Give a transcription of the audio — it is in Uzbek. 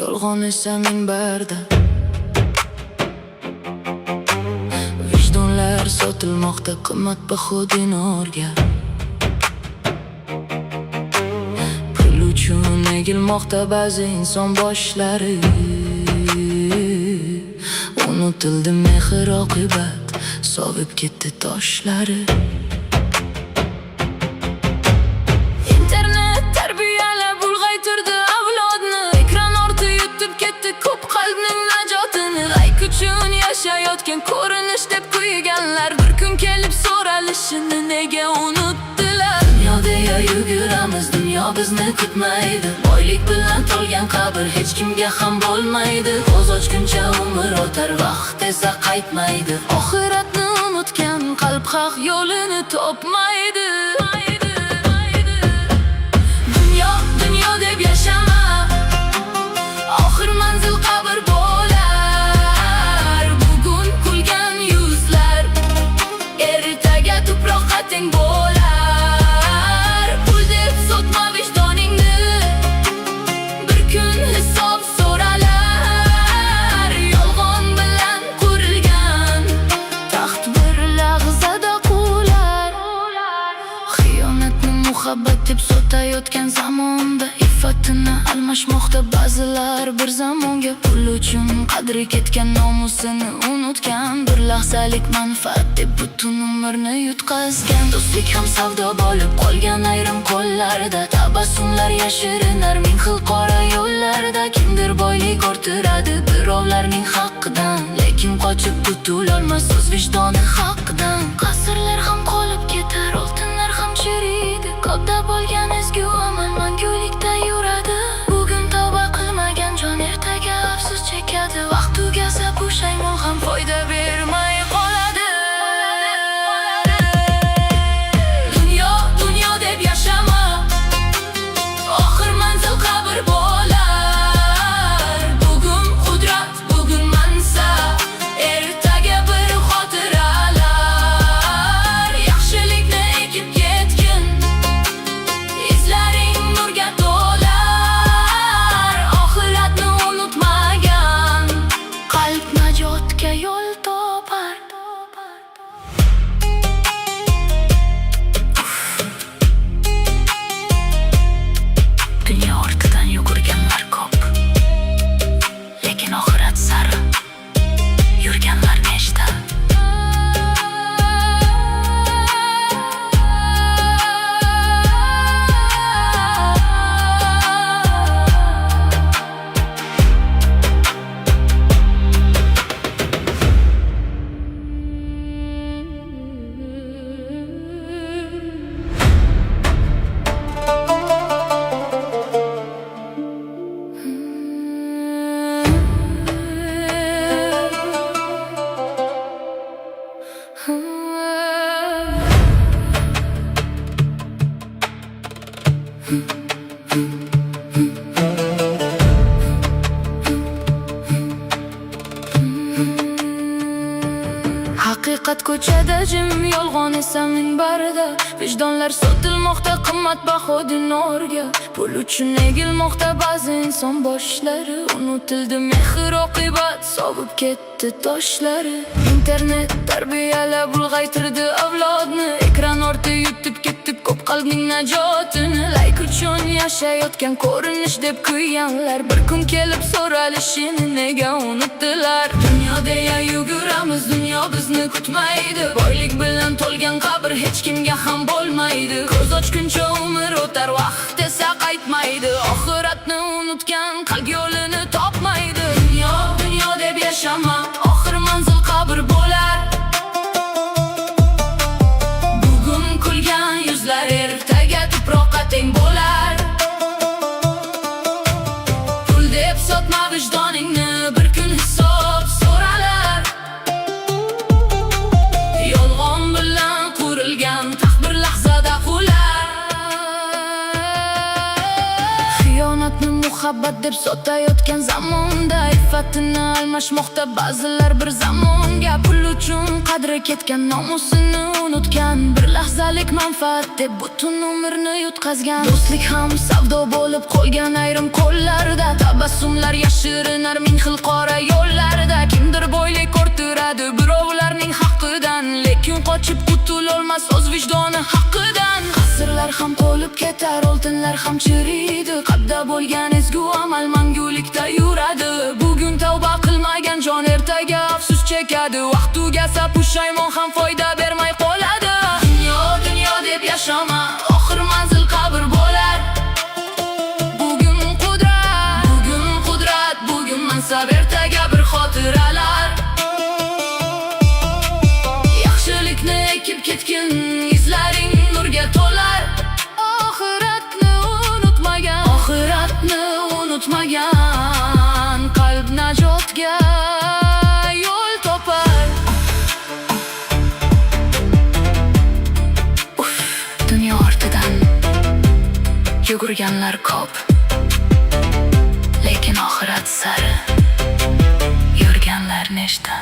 yolg'on esa minbarda. Vijdonlar sotilmoqda qimmatbaho dinorga. Pul uchun egilmoqda ba'zi inson boshlari. Unutildi mehr oqibat, sovib ketdi toshlari. Internet tarbiyalab ulg'aytirdi avlodni. Ekran orti yutib ketdi ko'p qalbning najotini. Layk uchun yashayotgan ko'rinish deb qo'yganlar bir kun kelib so'ralishini nega unutdilar? Dunyoda yuguramiz, dunyo bizni kutmaydi. Boylik bilan to'lgan qabr hech kimga ham bo'lmaydi. Ko'z ochguncha umr o'tar, vaqt esa qaytmaydi. Oxiratni unutgan qalb haq yo'lini topmaydi. Dunyo deb yashama, oxir manzil qabr bo'lar. Bugun kulgan yuzlar ertaga tuproqqa teng bo'lar. Pul deb sotma vijdoningni, bir kun hisob so'ralar. Yolg'on bilan qurilgan taxt bir lahzada qular. Xiyonatni muhabbat deb sotayotgan zamonda iffatini almashmoqda ba'zilar bir zamonga. Pul uchun qadri ketgan, nomusini unutgan, bir lahzalik manfaat deb butun umrni yutqazgan. Do'stlik ham savdo bo'lib qolgan ayrim qo'llarda. Tabassumlar yashirinar ming xil qora yo'llarda. Kimdir boylik orttiradi birovlarning haqqidan, lekin qochib qutulolmas o'z vijdoni haqqidan. Qasrlar ham qolib ketar, oltinlar ham chiriydi. Ko'pda bo'lgan ezgu amal mangulikda yuradi. Bugun tavba qilmagan jon ertaga afsus chekadi. Vaqt tugasa pushaymon ham foyda bermay qoladi. Dunyo deb yashama, oxir manzil qabr bo'lar. Bugun qudrat, bugun mansab, ertaga bir xotiralar. Yaxshilikni ekib ketgin, izlaring nurga to'lar. Oxiratni unutmagan qalb najotga yo'l topar. Dunyo ortidan yugurganlar ko'p, lekin oxirat sari yurganlar nechta? Haqiqat ko'chada jim, yolg'on esa minbarda. Vijdonlar sotilmoqda qimmatbaho dinorga. Pul uchun egilmoqda ba'zi inson boshlari. Unutildi mehr oqibat, sovib ketdi toshlari. Internet tarbiyalab ulg'aytirdi avlodni. Ekran orti yutib ketdi ko'p qalbning najotini. Layk uchun yashayotgan ko'rinish deb kuyganlar bir kun kelib so'ralishini nega unutdilar? Dunyoda yuguramiz, dunyo bizni kutmaydi. Boylik bilan to'lgan qabr hech kimga ham bo'lmaydi. Ko'z ochguncha umr o'tar, vaqt esa qaytmaydi. Oxiratni unutgan qalb yo'lini topmaydi. Dunyo deb yashama, oxir manzil qabr bo'lar. Bugun kulgan yuzlar ertaga tuproqqa teng bo'lar. Pul deb sotma vijdoningni, bir kun hisob so'ralar. Yolg'on bilan qurilgan taxt bir lahzada qular. Xiyonatni muhabbat deb sotayotgan zamonda iffatini almashmoqda ba'zilar bir zamonga. Pul uchun qadri ketgan, nomusini unutgan, bir lahzalik manfaat deb butun umrni yutqazgan. Do'stlik ham savdo bo'lib qolgan ayrim qo'llarda, tabassumlar yashirinar ming xil qora yo'llarda. Kimdir bo'ylik orttiradi birovlarning haqqidan, lekin qochib qutulolmas o'z vijdoni haqqidan. Qasrlar ham qolib ketar, oltinlar ham chiriydi, qalbda bo'lgan ezgu amal mangulikda yuradi. Bugun tavba qilmagan jon ertaga afsus chekadi, vaqt tugasa pushaymon ham foyda bermay qoladi. Dunyo dunyo deb yashama, oxir manzil qabr bo'lar. Bugun qudrat, bugun mansab, ertaga bir xotiralar. Yaxshilikni ekib ketgin, izlaring nurga to'lar. Oxiratni unutmagan qalb najotga yo'l topar. Dunyo ortidan yugurganlar ko'p, lekin oxirat sari yurganlar nechta.